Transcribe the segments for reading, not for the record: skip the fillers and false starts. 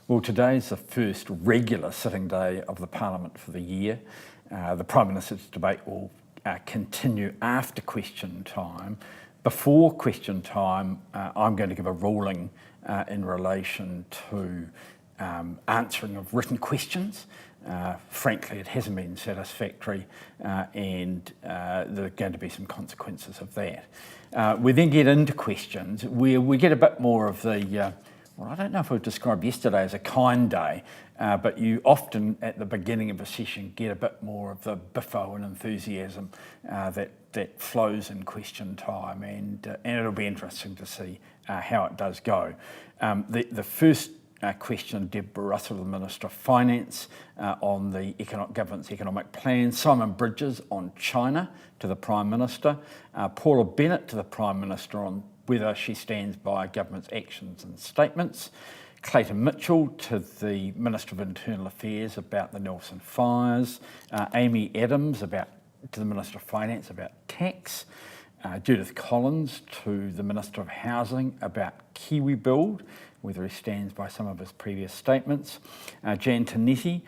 Well, today is the first regular sitting day of the Parliament for the year. The Prime Minister's debate will continue after question time. Before question time, I'm going to give a ruling in relation to answering of written questions. Frankly, it hasn't been satisfactory and there are going to be some consequences of that. We then get into questions where we get a bit more of the well, I don't know if I would describe yesterday as a kind day, but you often at the beginning of a session get a bit more of the biffo and enthusiasm that flows in question time, and it'll be interesting to see how it does go. The first question, Deborah Russell, the Minister of Finance, on the government's economic plan. Simon Bridges on China to the Prime Minister. Paula Bennett to the Prime Minister on whether she stands by government's actions and statements. Clayton Mitchell to the Minister of Internal Affairs about the Nelson fires. Amy Adams to the Minister of Finance about tax. Judith Collins to the Minister of Housing about Kiwi Build, whether he stands by some of his previous statements. Jan Tinetti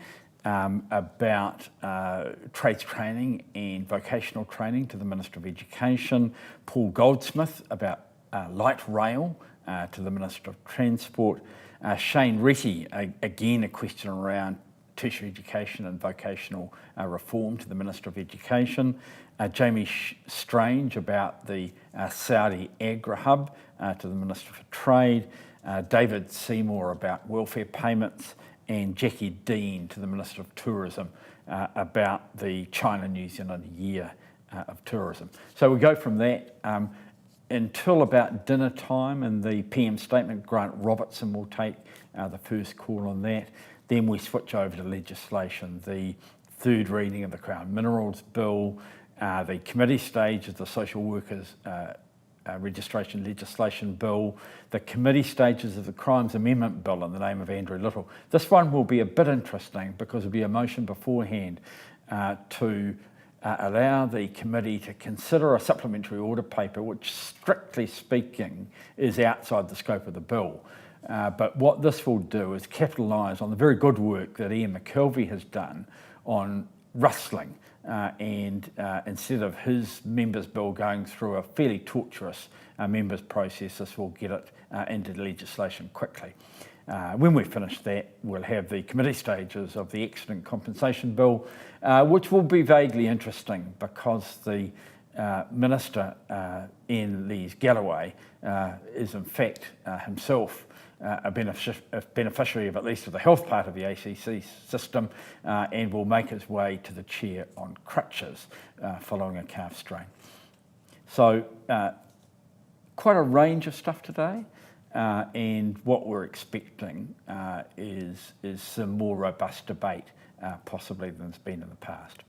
about trades training and vocational training to the Minister of Education. Paul Goldsmith about light rail to the Minister of Transport. Shane Retty, again a question around tertiary education and vocational reform to the Minister of Education. Jamie Strange about the Saudi Agri Hub to the Minister for Trade. David Seymour about welfare payments, and Jackie Dean to the Minister of Tourism about the China-New Zealand Year of Tourism. So we go from that until about dinner time, and the PM statement. Grant Robertson will take the first call on that. Then we switch over to legislation, the third reading of the Crown Minerals Bill, the committee stage of the Social Workers Registration Legislation Bill, the committee stages of the Crimes Amendment Bill in the name of Andrew Little. This one will be a bit interesting because there'll be a motion beforehand to allow the committee to consider a supplementary order paper, which strictly speaking is outside the scope of the bill. But what this will do is capitalise on the very good work that Ian McKelvey has done on rustling, and instead of his members' bill going through a fairly torturous members' process, this will get it into legislation quickly. When we finish that, we'll have the committee stages of the Accident Compensation Bill, which will be vaguely interesting because the Minister, Ian Lees-Galloway, is in fact himself a beneficiary of at least of the health part of the ACC system, and will make his way to the chair on crutches following a calf strain. So quite a range of stuff today. And what we're expecting is some more robust debate, possibly than has been in the past.